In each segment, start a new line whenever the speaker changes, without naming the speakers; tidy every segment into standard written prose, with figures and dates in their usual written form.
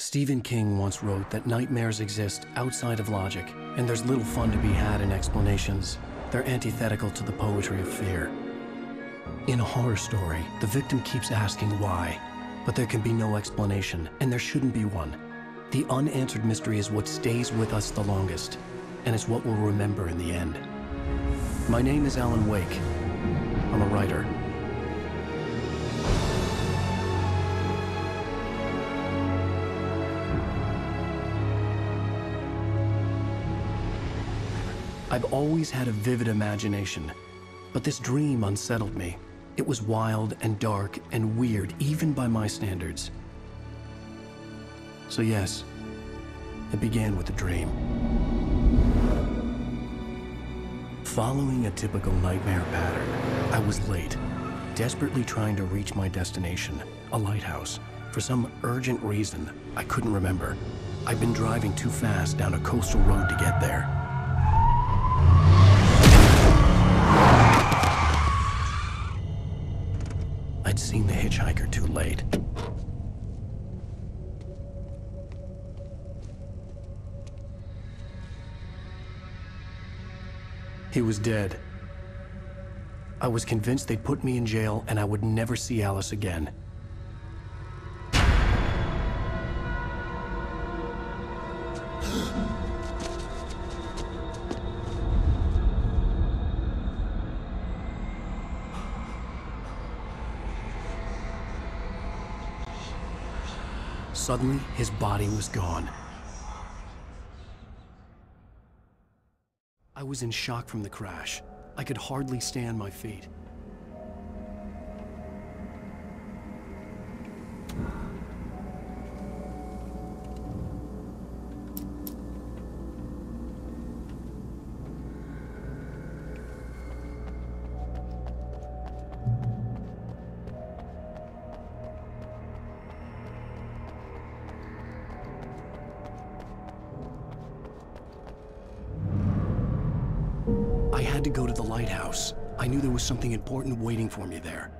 Stephen King once wrote that nightmares exist outside of logic, and there's little fun to be had in explanations. They're antithetical to the poetry of fear. In a horror story, the victim keeps asking why, but there can be no explanation, and there shouldn't be one. The unanswered mystery is what stays with us the longest, and it's what we'll remember in the end. My name is Alan Wake. I'm a writer. I've always had a vivid imagination, but this dream unsettled me. It was wild and dark and weird, even by my standards. So yes, it began with a dream. Following a typical nightmare pattern, I was late, desperately trying to reach my destination, a lighthouse. For some urgent reason, I couldn't remember. I'd been driving too fast down a coastal road to get there. I'd seen the hitchhiker too late. He was dead. I was convinced they'd put me in jail and I would never see Alice again. Suddenly, his body was gone. I was in shock from the crash. I could hardly stand my feet. I had to go to the lighthouse. I knew there was something important waiting for me there.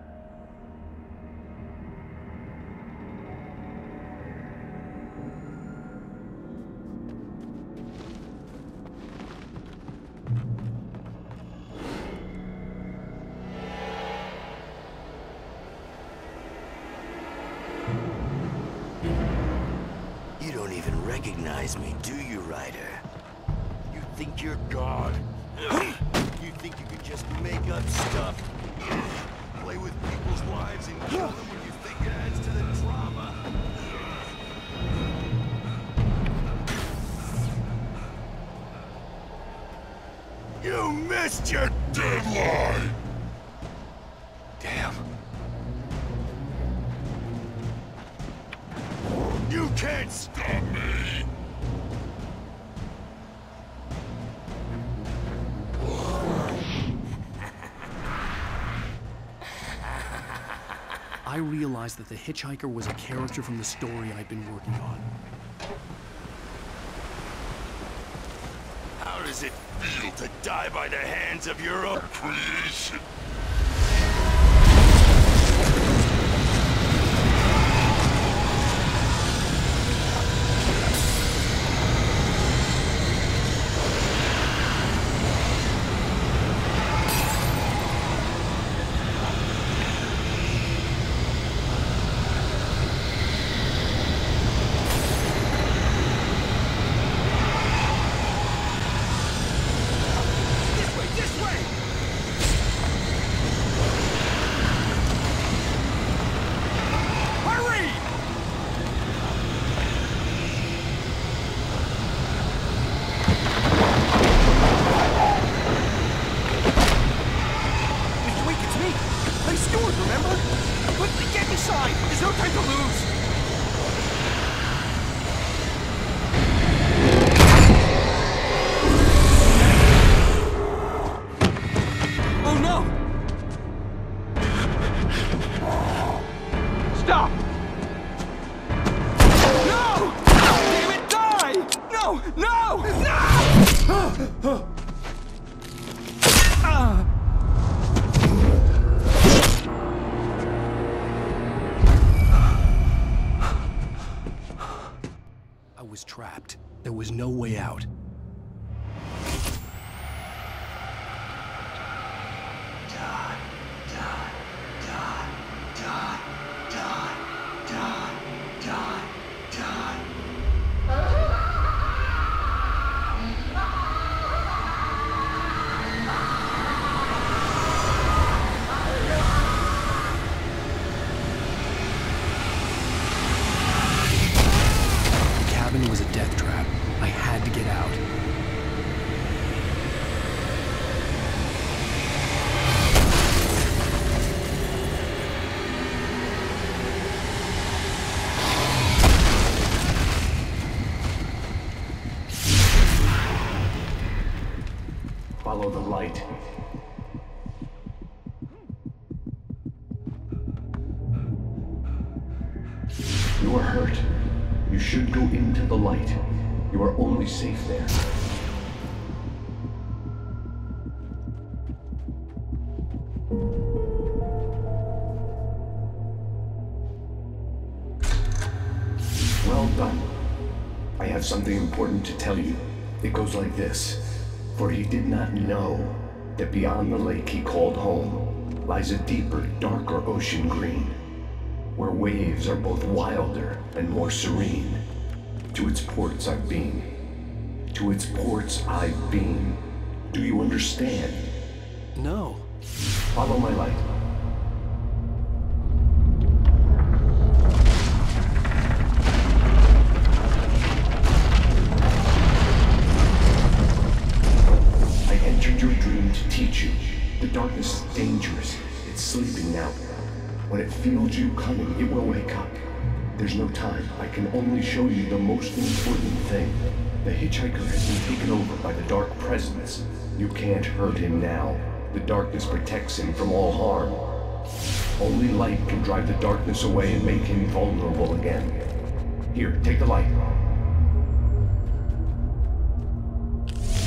You don't even recognize me, do you, Ryder? You think you're God? You think you could just make up stuff? Play with people's lives and kill them when you think it adds to the drama? You missed your deadline! Damn. You can't stop me!
I realized that the hitchhiker was a character from the story I'd been working on.
How does it feel to die by the hands of your own creation? There's no time to lose! Oh no! Stop! No! Damn it, die! No! No! No!
trapped. There was no way out. It was a death trap. I had to get out.
Follow the light. You are hurt. You should go into the light. You are only safe there. Well done. I have something important to tell you. It goes like this. For he did not know that beyond the lake he called home lies a deeper, darker ocean green, where waves are both wilder and more serene. To its ports I've been. To its ports I've been. Do you understand?
No.
Follow my light. I entered your dream to teach you. The darkness is dangerous. It's sleeping now. When it feels you coming, it will wake up. There's no time. I can only show you the most important thing. The hitchhiker has been taken over by the dark presence. You can't hurt him now. The darkness protects him from all harm. Only light can drive the darkness away and make him vulnerable again. Here, take the light.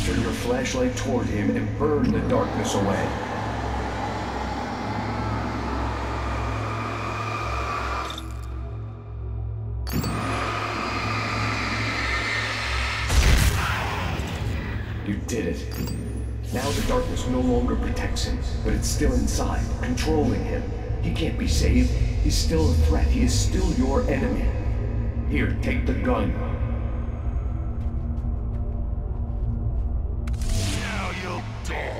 Turn your flashlight toward him and burn the darkness away. You did it. Now the darkness no longer protects him, but it's still inside, controlling him. He can't be saved. He's still a threat. He is still your enemy. Here, take the gun.
Now you'll die.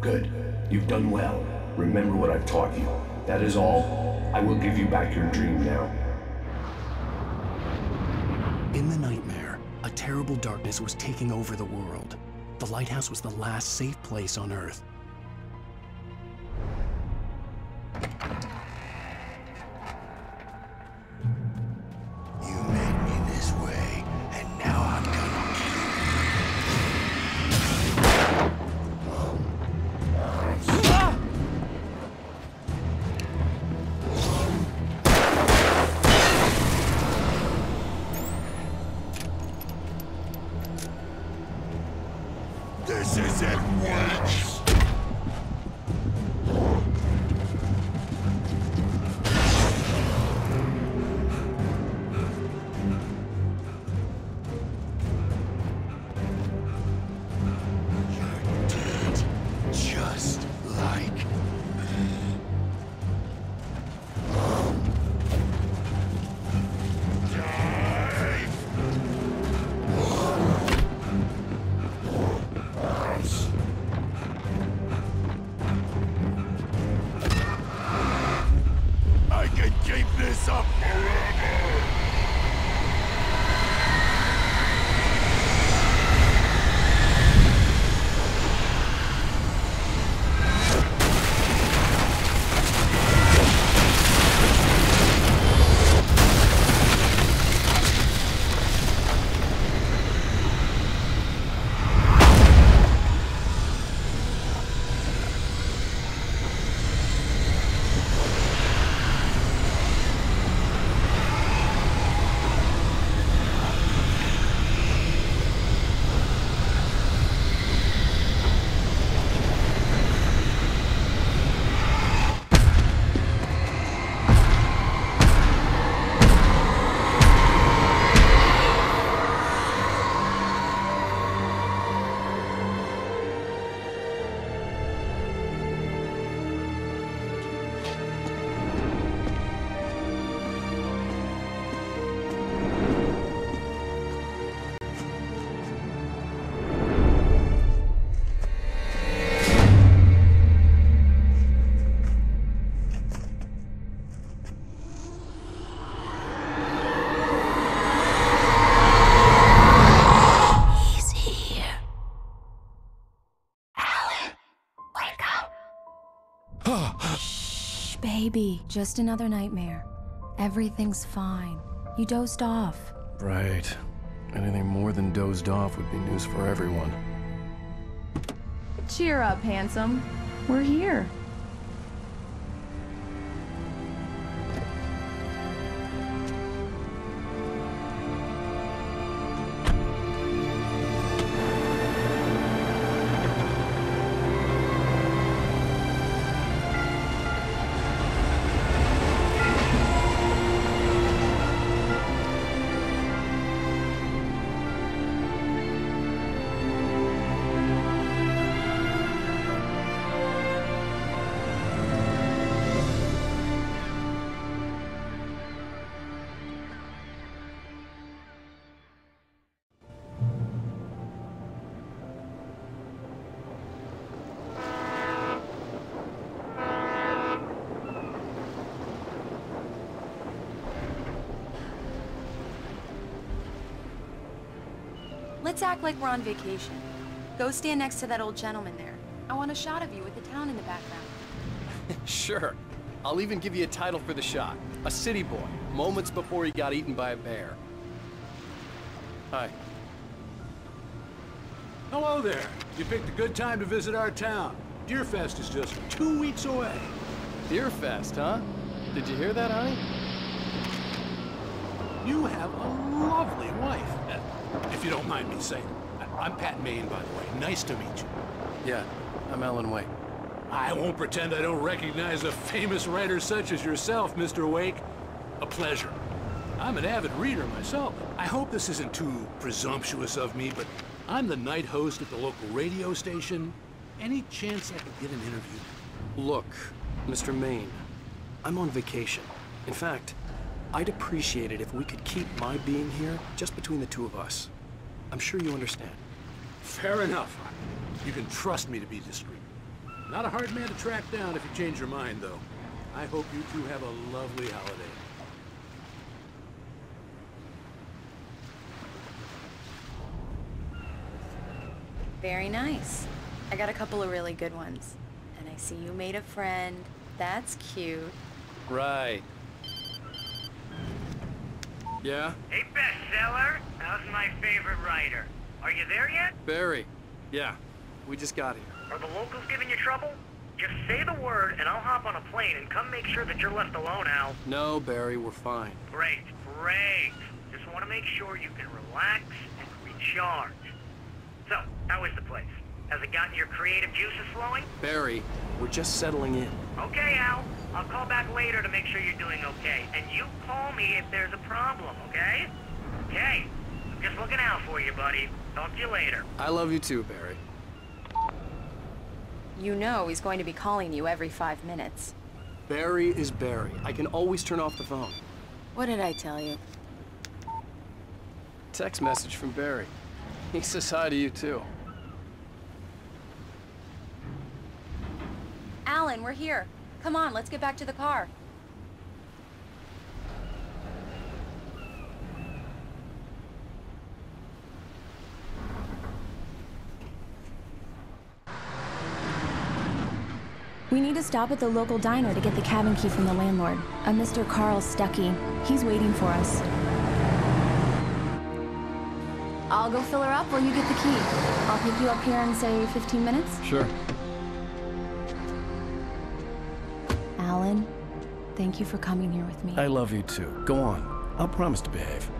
Good. You've done well. Remember what I've taught you. That is all. I will give you back your dream now.
In the nightmare, a terrible darkness was taking over the world. The lighthouse was the last safe place on Earth.
You made me this way, and now I'm gonna kill you. This isn't worse. You're dead, just like me. Die!
Baby, just another nightmare. Everything's fine. You dozed off.
Right. Anything more than dozed off would be news for everyone.
Cheer up, handsome. We're here.
Let's act like we're on vacation. Go stand next to that old gentleman there. I want a shot of you with the town in the background.
Sure. I'll even give you a title for the shot. A city boy, moments before he got eaten by a bear. Hi.
Hello there. You picked a good time to visit our town. Deerfest is just 2 weeks away.
Deerfest, huh? Did you hear that, honey?
You have a lovely wife, if you don't mind me saying. I'm Pat Maine, by the way. Nice to meet you.
Yeah, I'm Alan Wake.
I won't pretend I don't recognize a famous writer such as yourself, Mr. Wake. A pleasure. I'm an avid reader myself. I hope this isn't too presumptuous of me, but I'm the night host at the local radio station. Any chance I could get an interview?
Look, Mr. Maine, I'm on vacation. In fact, I'd appreciate it if we could keep my being here just between the two of us. I'm sure you understand.
Fair enough. You can trust me to be discreet. Not a hard man to track down if you change your mind, though. I hope you two have a lovely holiday.
Very nice. I got a couple of really good ones. And I see you made a friend. That's cute.
Right. Yeah?
Hey, bestseller. How's my favorite writer? Are you there yet?
Barry. Yeah, we just got here.
Are the locals giving you trouble? Just say the word and I'll hop on a plane and come make sure that you're left alone, Al.
No, Barry, we're fine.
Great, great. Just want to make sure you can relax and recharge. So, how is the place? Has it gotten your creative juices flowing?
Barry, we're just settling in.
Okay, Al. I'll call back later to make sure you're doing okay. And you call me if there's a problem, okay? Okay. I'm just looking out for you, buddy. Talk to you later.
I love you too, Barry.
You know he's going to be calling you every 5 minutes.
Barry is Barry. I can always turn off the phone.
What did I tell you?
Text message from Barry. He says hi to you too.
Alan, we're here. Come on, let's get back to the car. We need to stop at the local diner to get the cabin key from the landlord, a Mr. Carl Stuckey. He's waiting for us. I'll go fill her up while you get the key. I'll pick you up here in, say, 15 minutes?
Sure.
Alan, thank you for coming here with me.
I love you too. Go on. I'll promise to behave.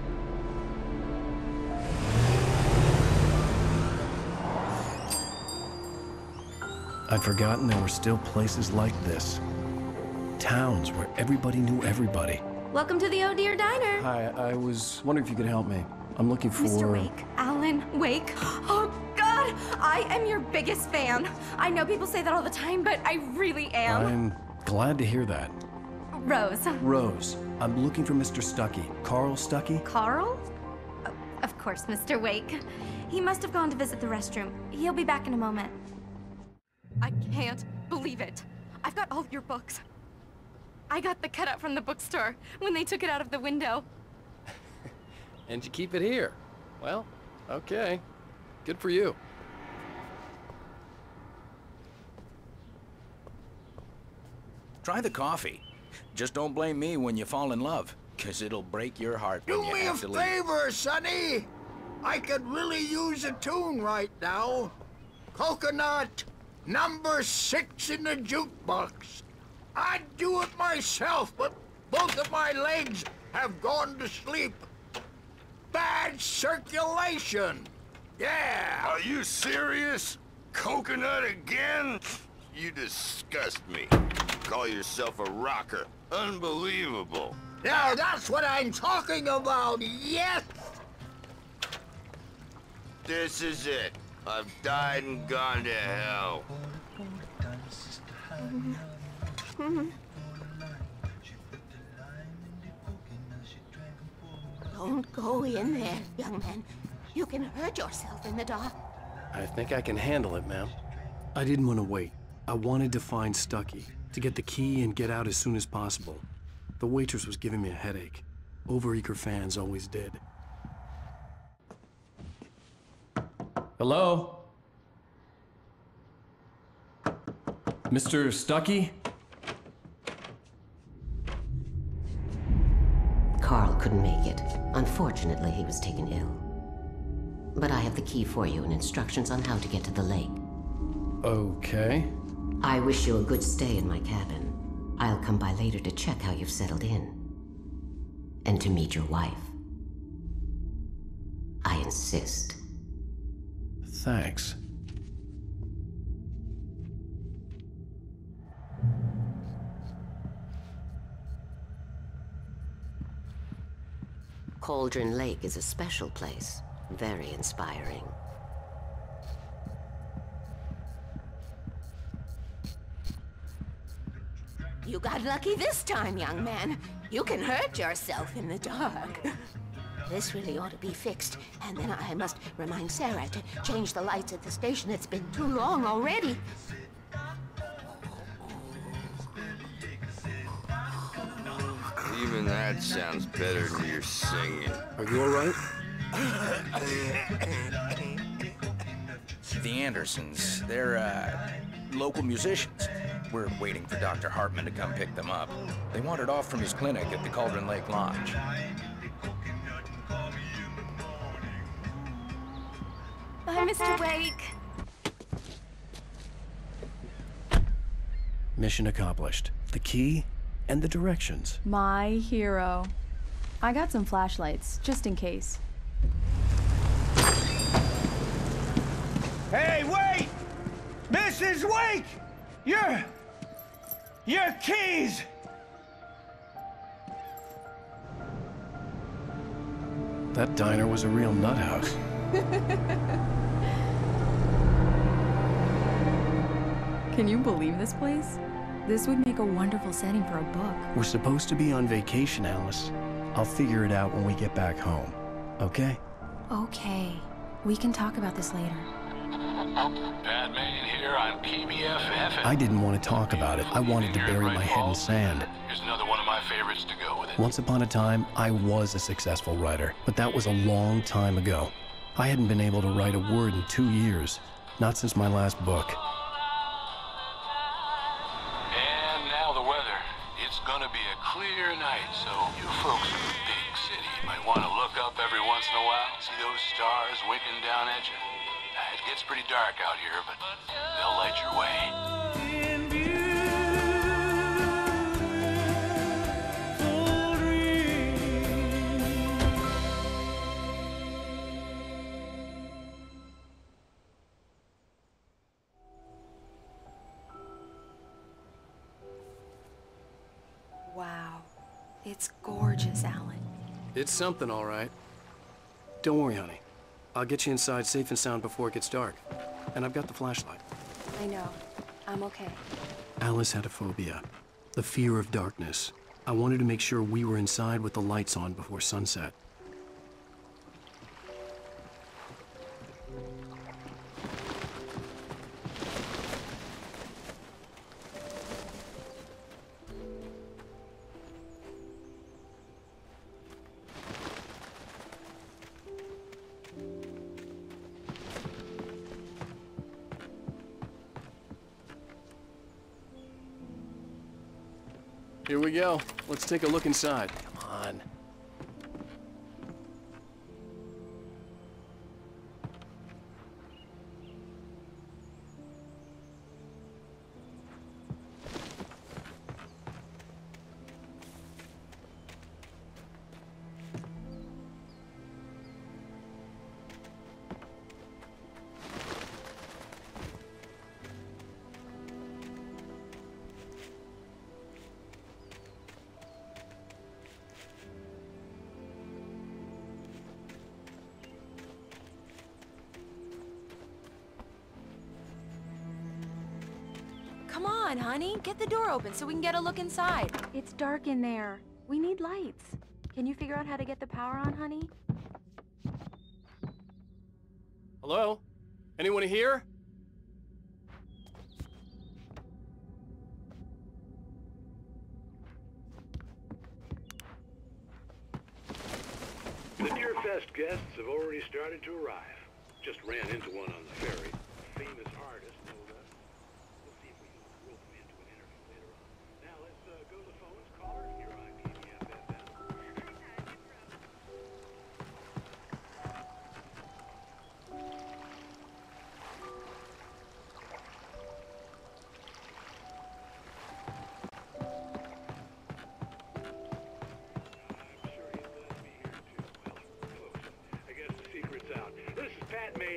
I'd forgotten there were still places like this. Towns where everybody knew everybody.
Welcome to the Oh Dear Diner.
Hi, I was wondering if you could help me. I'm looking for...
Mr. Wake. Alan Wake. Oh, God! I am your biggest fan. I know people say that all the time, but I really am.
I'm glad to hear that.
Rose.
Rose, I'm looking for Mr. Stuckey. Carl Stuckey?
Carl? Of course, Mr. Wake. He must have gone to visit the restroom. He'll be back in a moment. I can't believe it. I've got all your books. I got the cutout from the bookstore when they took it out of the window.
And you keep it here. Well, okay. Good for you.
Try the coffee. Just don't blame me when you fall in love, 'cause it'll break your heart when
Do
you
me a
have to leave.
favor, Sonny. I could really use a tune right now. Coconut, number 6 in the jukebox. I'd do it myself, but both of my legs have gone to sleep. Bad circulation. Yeah.
Are you serious? Coconut again? You disgust me. Call yourself a rocker. Unbelievable.
Now that's what I'm talking about, yes!
This is it. I've died and gone to hell.
Don't go in there, young man. You can hurt yourself in the dark.
I think I can handle it, ma'am. I didn't want to wait. I wanted to find Stucky, to get the key and get out as soon as possible. The waitress was giving me a headache. Overeager fans always did. Hello? Mr. Stucky?
Carl couldn't make it. Unfortunately, he was taken ill. But I have the key for you and instructions on how to get to the lake.
Okay.
I wish you a good stay in my cabin. I'll come by later to check how you've settled in. And to meet your wife. I insist.
Thanks.
Cauldron Lake is a special place. Very inspiring.
You got lucky this time, young man. You can hurt yourself in the dark. This really ought to be fixed, and then I must remind Sarah to change the lights at the station. It's been too long already.
Even that sounds better than your singing.
Are you all right?
The Andersons, they're, local musicians. We're waiting for Dr. Hartman to come pick them up. They wandered off from his clinic at the Cauldron Lake Lodge.
Bye, Mr. Wake.
Mission accomplished. The key and the directions.
My hero. I got some flashlights, just in case.
Hey, wait! Mrs. Wake! Your keys!
That diner was a real nut house.
Can you believe this place? This would make a wonderful setting for a book.
We're supposed to be on vacation, Alice. I'll figure it out when we get back home. Okay?
Okay. We can talk about this later.
Pat Main here on PBFF.
I didn't want to talk about it. I wanted to bury my head in sand.
Here's another one of my favorites to go with it.
Once upon a time, I was a successful writer, but that was a long time ago. I hadn't been able to write a word in 2 years. Not since my last book.
And now the weather. It's gonna be a clear night, so you folks in the big city might want to look up every once in a while, see those stars winking down at you. It gets pretty dark out here, but they'll light your way.
Wow. It's gorgeous, Alan.
It's something, all right. Don't worry, honey. I'll get you inside safe and sound before it gets dark. And I've got the flashlight.
I know. I'm okay.
Alice had a phobia. The fear of darkness. I wanted to make sure we were inside with the lights on before sunset.
Here we go. Let's take a look inside. Come on.
Come on, honey. Get the door open so we can get a look inside.
It's dark in there. We need lights. Can you figure out how to get the power on, honey?
Hello? Anyone here?
The Deerfest guests have already started to arrive. Just ran into one on the ferry. Famous artist, no less. We'll see if we can rope him into an interview later on. Now let's go to the phones. Caller, you're on KBFFM.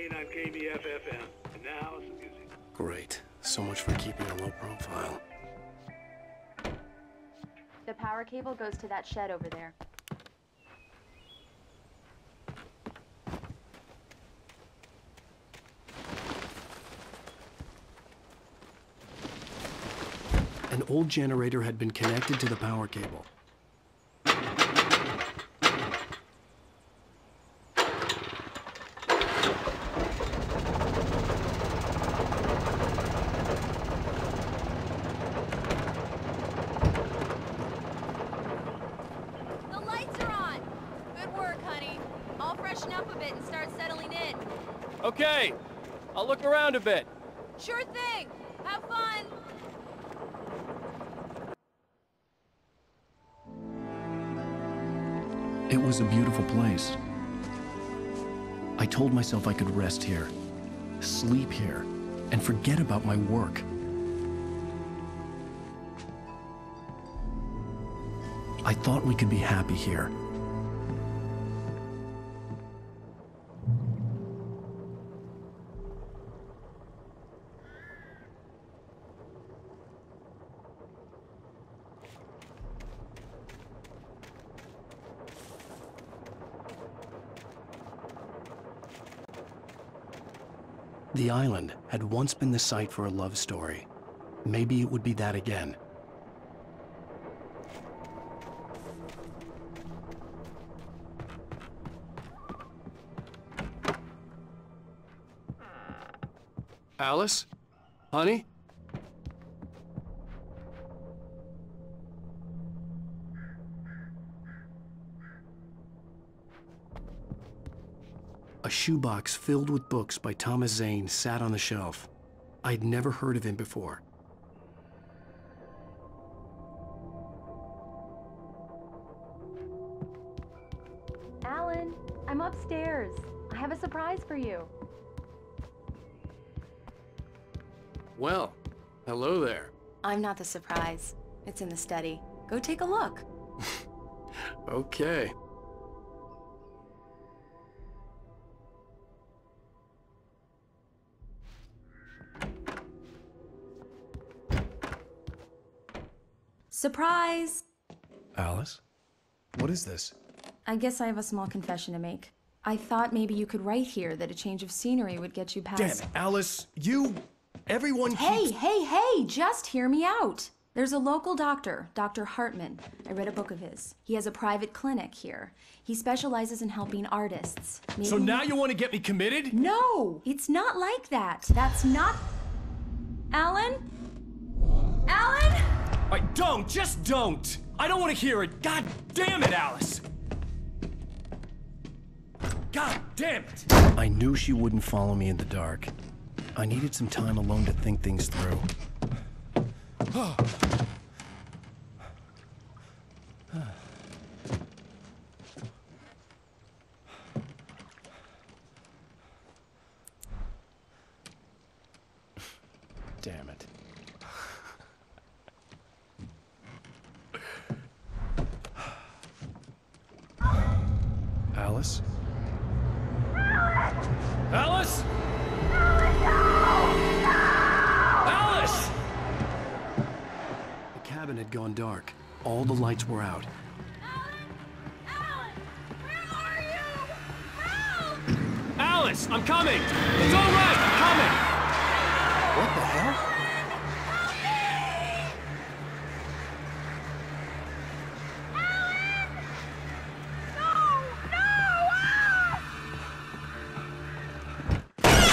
On KBFFM. And now some music.
Great. So much for keeping a low profile.
The power cable goes to that shed over there.
An old generator had been connected to the power cable. Okay, I'll look around a bit.
Sure thing. Have fun.
It was a beautiful place. I told myself I could rest here, sleep here, and forget about my work. I thought we could be happy here. The island had once been the site for a love story. Maybe it would be that again.
Alice? Honey? A shoebox filled with books by Thomas Zane sat on the shelf. I'd never heard of him before.
Alan, I'm upstairs. I have a surprise for you.
Well, hello there.
I'm not the surprise. It's in the study. Go take a look.
Okay.
Surprise!
Alice? What is this?
I guess I have a small confession to make. I thought maybe you could write here that a change of scenery would get you past—
Damn it, Alice, everyone keeps—
Hey, just hear me out. There's a local doctor, Dr. Hartman. I read a book of his. He has a private clinic here. He specializes in helping artists.
So now you want to get me committed?
No, it's not like that. That's not— Alan? Alan?
Just don't! I don't want to hear it! God damn it, Alice! God damn it!
I knew she wouldn't follow me in the dark. I needed some time alone to think things through. Damn it. Alice? Alice? Alice! The cabin had gone dark. All the lights were out. Alice, I'm coming! It's all right, I'm coming! What the hell?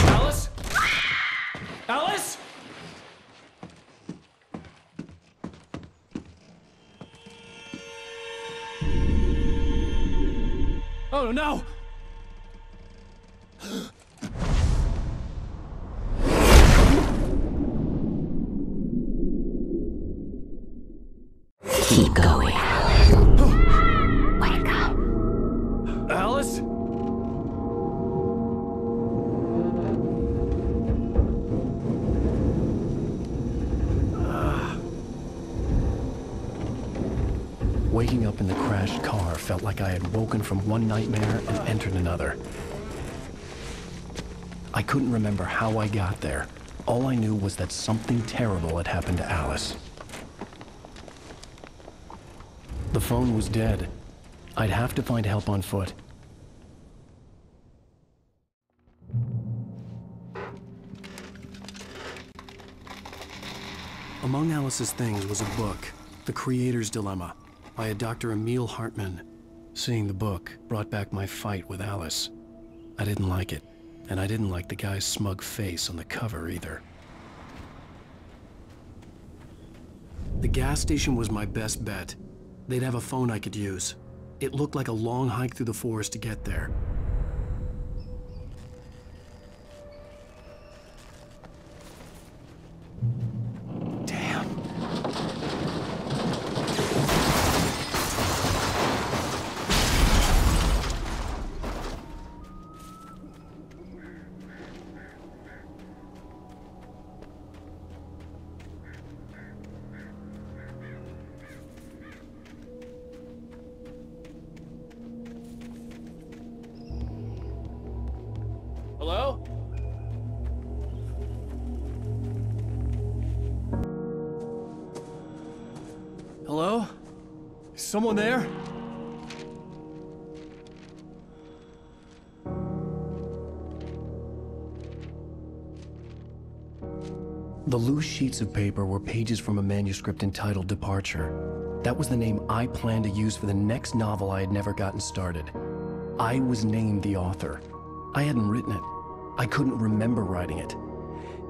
Alice? Alice? Oh no!
Keep going. Wake up.
Alice? Waking up in the crashed car felt like I had woken from one nightmare and entered another. I couldn't remember how I got there. All I knew was that something terrible had happened to Alice. The phone was dead. I'd have to find help on foot. Among Alice's things was a book, The Creator's Dilemma, by a Dr. Emil Hartmann. Seeing the book brought back my fight with Alice. I didn't like it, and I didn't like the guy's smug face on the cover either. The gas station was my best bet. They'd have a phone I could use. It looked like a long hike through the forest to get there. Damn. Hello? Hello? Is someone there? The loose sheets of paper were pages from a manuscript entitled Departure. That was the name I planned to use for the next novel I had never gotten started. I was named the author. I hadn't written it. I couldn't remember writing it.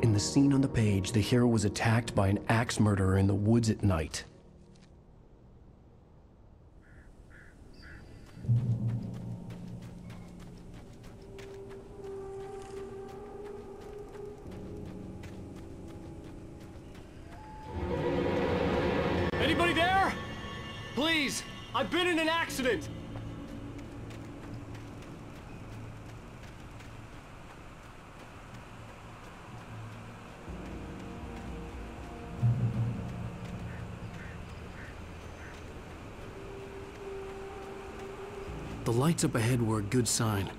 In the scene on the page, the hero was attacked by an axe murderer in the woods at night. Anybody there? Please, I've been in an accident. The lights up ahead were a good sign.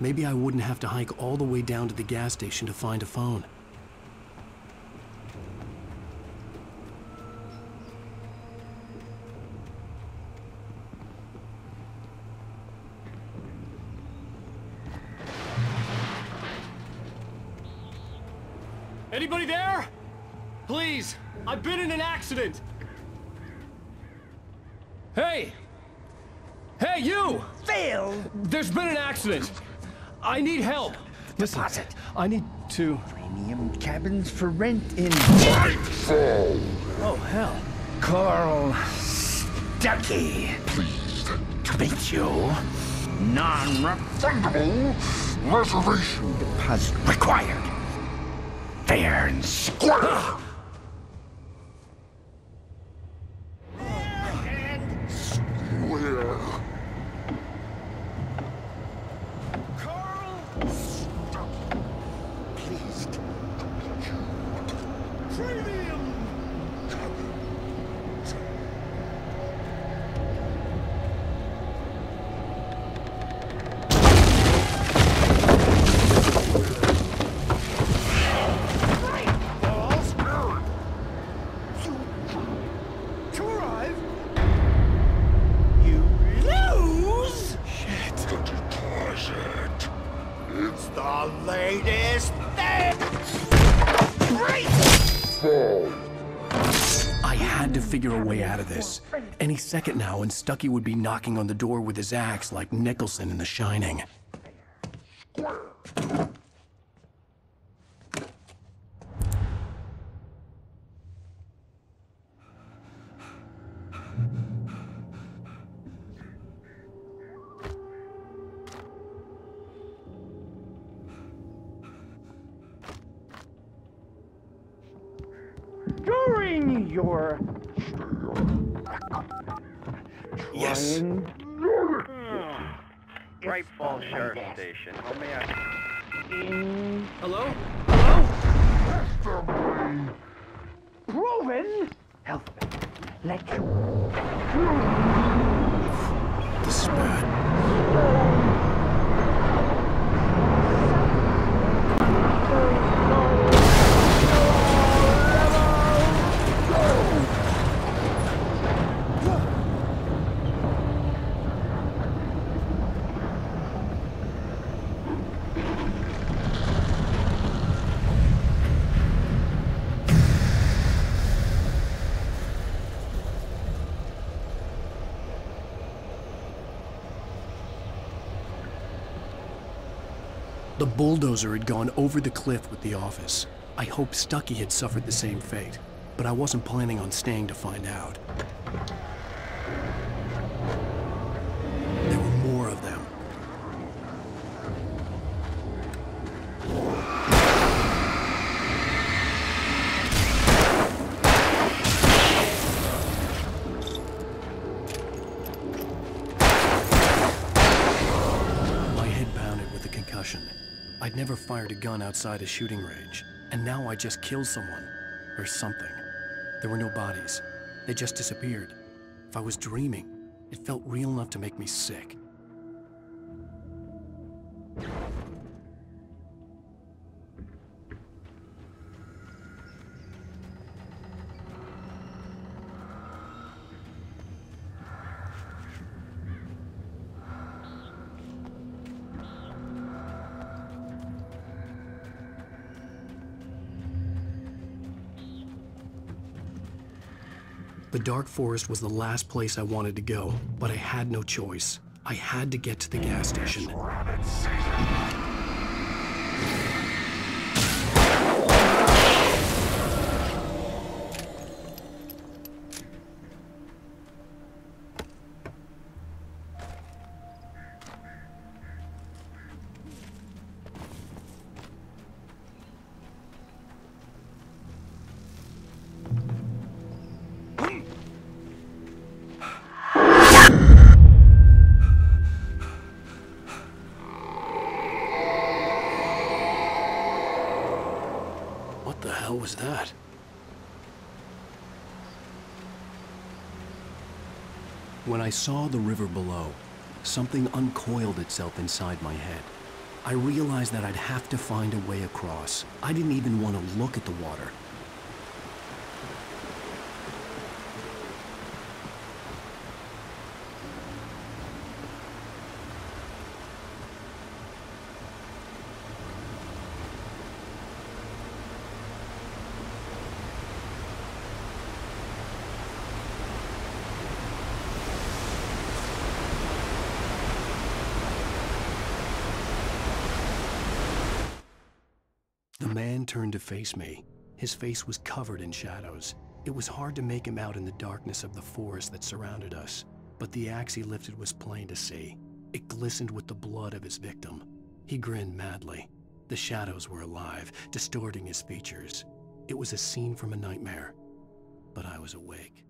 Maybe I wouldn't have to hike all the way down to the gas station to find a phone. Anybody there? Please, I've been in an accident. Hey! Hey, you!
Phil!
There's been an accident. I need help. Listen, I need to...
Premium cabins for rent in...
Nightfall! Oh, hell.
Carl Stuckey.
Pleased
to meet you. Non-refundable
reservation
deposit required. Fair and square. And Please. Premium!
I had to figure a way out of this. Any second now, and Stucky would be knocking on the door with his axe like Nicholson in The Shining.
During your...
Yes.
Great Falls Sheriff Station. How may I...
Hello? Hello? Proven? Help me. Let you...
This is bad. The bulldozer had gone over the cliff with the office. I hoped Stucky had suffered the same fate, but I wasn't planning on staying to find out. There were more of them. My head pounded with a concussion. I'd never fired a gun outside a shooting range, and now I just killed someone. Or something. There were no bodies. They just disappeared. If I was dreaming, it felt real enough to make me sick. The dark forest was the last place I wanted to go, but I had no choice. I had to get to the gas station. What the hell was that? When I saw the river below, something uncoiled itself inside my head. I realized that I'd have to find a way across. I didn't even want to look at the water. The man turned to face me. His face was covered in shadows. It was hard to make him out in the darkness of the forest that surrounded us, but the axe he lifted was plain to see. It glistened with the blood of his victim. He grinned madly. The shadows were alive, distorting his features. It was a scene from a nightmare, but I was awake.